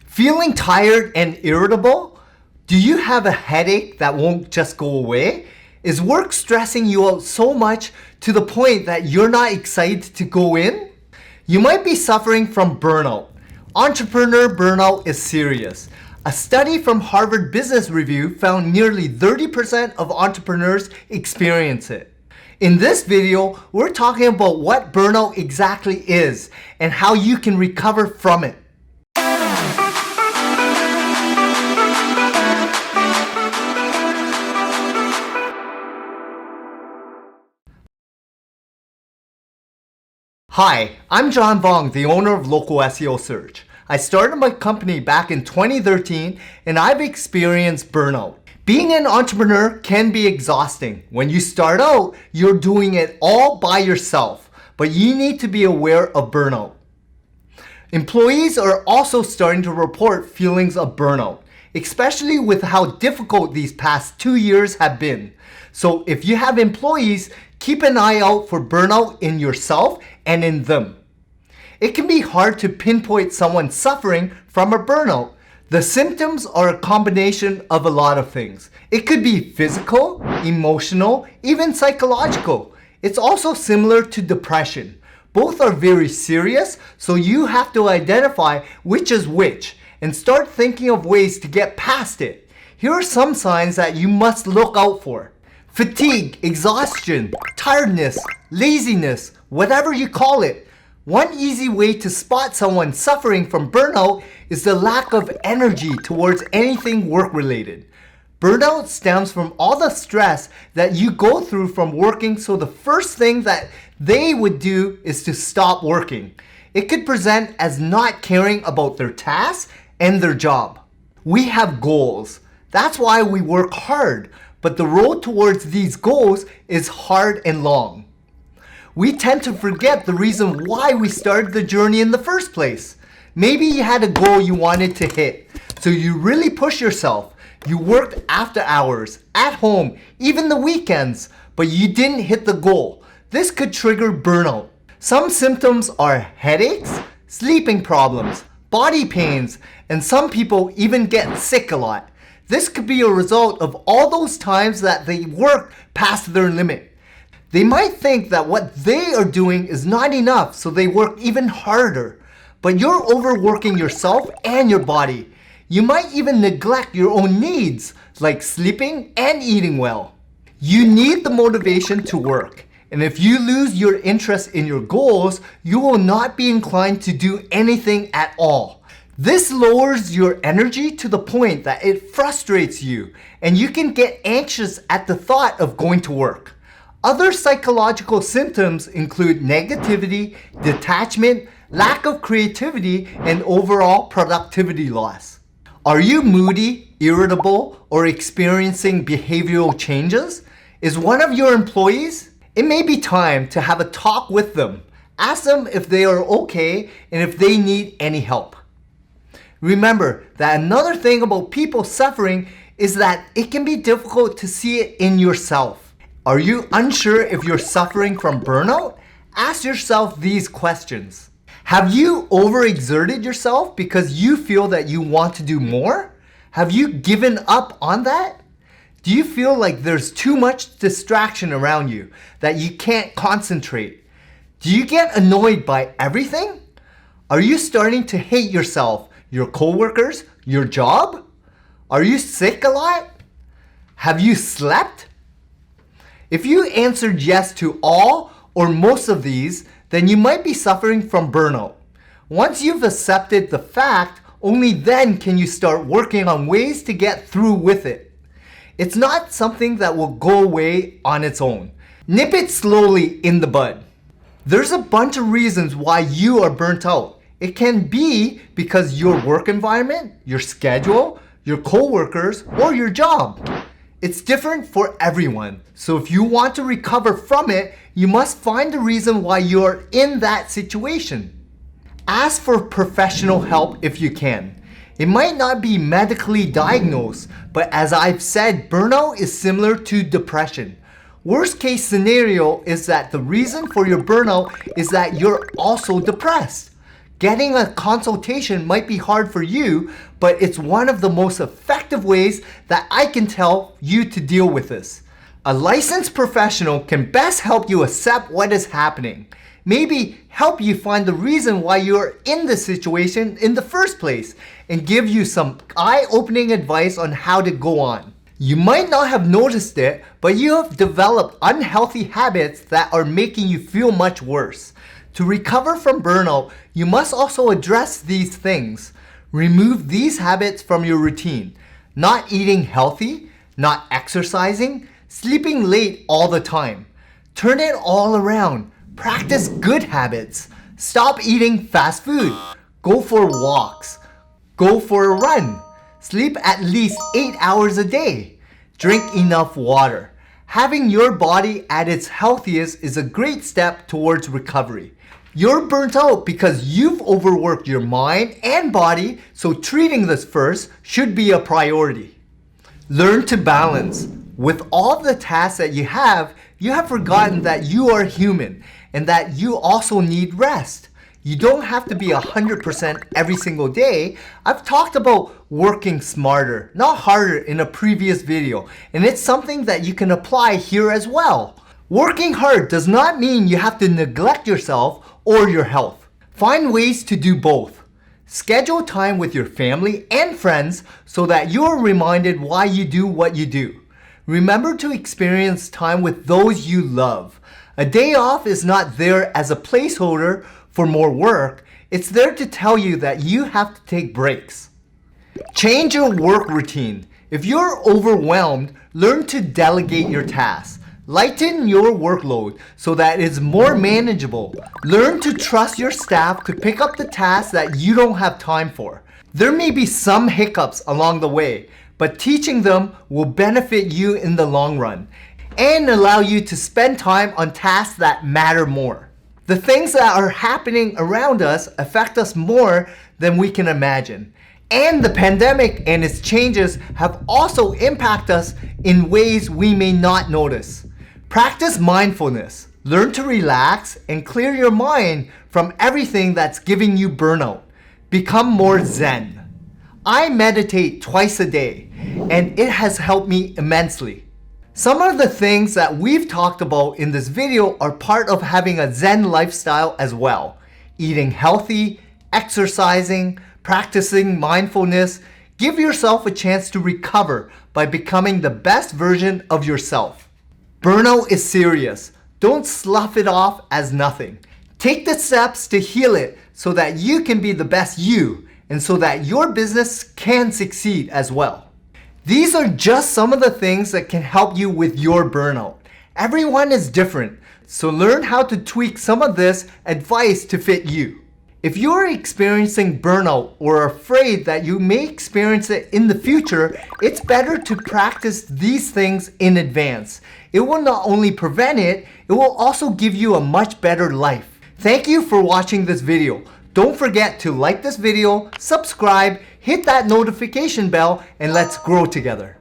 Feeling tired and irritable? Do you have a headache that won't just go away? Is work stressing you out so much to the point that you're not excited to go in? You might be suffering from burnout. Entrepreneur burnout is serious. A study from Harvard Business Review found nearly 30% of entrepreneurs experience it. In this video, we're talking about what burnout exactly is and how you can recover from it. Hi, I'm John Vong, the owner of Local SEO Search. I started my company back in 2013 and I've experienced burnout. Being an entrepreneur can be exhausting. When you start out, you're doing it all by yourself, but you need to be aware of burnout. Employees are also starting to report feelings of burnout, especially with how difficult these past 2 years have been. So if you have employees, keep an eye out for burnout in yourself and in them. It can be hard to pinpoint someone suffering from a burnout. The symptoms are a combination of a lot of things. It could be physical, emotional, even psychological. It's also similar to depression. Both are very serious, so you have to identify which is which and start thinking of ways to get past it. Here are some signs that you must look out for. Fatigue, exhaustion, tiredness, laziness, whatever you call it. One easy way to spot someone suffering from burnout is the lack of energy towards anything work-related. Burnout stems from all the stress that you go through from working, so the first thing that they would do is to stop working. It could present as not caring about their tasks and their job. We have goals. That's why we work hard, but the road towards these goals is hard and long. We tend to forget the reason why we started the journey in the first place. Maybe you had a goal you wanted to hit, so you really push yourself. You worked after hours, at home, even the weekends, but you didn't hit the goal. This could trigger burnout. Some symptoms are headaches, sleeping problems, body pains, and some people even get sick a lot. This could be a result of all those times that they worked past their limit. They might think that what they are doing is not enough, so they work even harder. But you're overworking yourself and your body. You might even neglect your own needs, like sleeping and eating well. You need the motivation to work. And if you lose your interest in your goals, you will not be inclined to do anything at all. This lowers your energy to the point that it frustrates you, and you can get anxious at the thought of going to work. Other psychological symptoms include negativity, detachment, lack of creativity, and overall productivity loss. Are you moody, irritable, or experiencing behavioral changes? Is one of your employees? It may be time to have a talk with them. Ask them if they are okay and if they need any help. Remember that another thing about people suffering is that it can be difficult to see it in yourself. Are you unsure if you're suffering from burnout? Ask yourself these questions. Have you overexerted yourself because you feel that you want to do more? Have you given up on that? Do you feel like there's too much distraction around you, that you can't concentrate? Do you get annoyed by everything? Are you starting to hate yourself, your coworkers, your job? Are you sick a lot? Have you slept? If you answered yes to all or most of these, then you might be suffering from burnout. Once you've accepted the fact, only then can you start working on ways to get through with it. It's not something that will go away on its own. Nip it slowly in the bud. There's a bunch of reasons why you are burnt out. It can be because your work environment, your schedule, your coworkers, or your job. It's different for everyone. So if you want to recover from it, you must find the reason why you're in that situation. Ask for professional help if you can. It might not be medically diagnosed, but as I've said, burnout is similar to depression. Worst case scenario is that the reason for your burnout is that you're also depressed. Getting a consultation might be hard for you, but it's one of the most effective ways that I can tell you to deal with this. A licensed professional can best help you accept what is happening. Maybe help you find the reason why you're in this situation in the first place and give you some eye-opening advice on how to go on. You might not have noticed it, but you have developed unhealthy habits that are making you feel much worse. To recover from burnout, you must also address these things. Remove these habits from your routine. Not eating healthy, not exercising, sleeping late all the time. Turn it all around. Practice good habits. Stop eating fast food. Go for walks. Go for a run. Sleep at least 8 hours a day. Drink enough water. Having your body at its healthiest is a great step towards recovery. You're burnt out because you've overworked your mind and body, so treating this first should be a priority. Learn to balance. With all the tasks that you have forgotten that you are human and that you also need rest. You don't have to be 100% every single day. I've talked about working smarter, not harder in a previous video, and it's something that you can apply here as well. Working hard does not mean you have to neglect yourself or your health. Find ways to do both. Schedule time with your family and friends so that you're reminded why you do what you do. Remember to experience time with those you love. A day off is not there as a placeholder for more work. It's there to tell you that you have to take breaks. Change your work routine. If you're overwhelmed, learn to delegate your tasks. Lighten your workload so that it's more manageable. Learn to trust your staff to pick up the tasks that you don't have time for. There may be some hiccups along the way, but teaching them will benefit you in the long run and allow you to spend time on tasks that matter more. The things that are happening around us affect us more than we can imagine. And the pandemic and its changes have also impacted us in ways we may not notice. Practice mindfulness. Learn to relax and clear your mind from everything that's giving you burnout. Become more zen. I meditate twice a day, and it has helped me immensely. Some of the things that we've talked about in this video are part of having a zen lifestyle as well. Eating healthy, exercising, practicing mindfulness. Give yourself a chance to recover by becoming the best version of yourself. Burnout is serious. Don't slough it off as nothing. Take the steps to heal it so that you can be the best you and so that your business can succeed as well. These are just some of the things that can help you with your burnout. Everyone is different, so learn how to tweak some of this advice to fit you. If you're experiencing burnout or are afraid that you may experience it in the future, it's better to practice these things in advance. It will not only prevent it, it will also give you a much better life. Thank you for watching this video. Don't forget to like this video, subscribe, hit that notification bell, and let's grow together.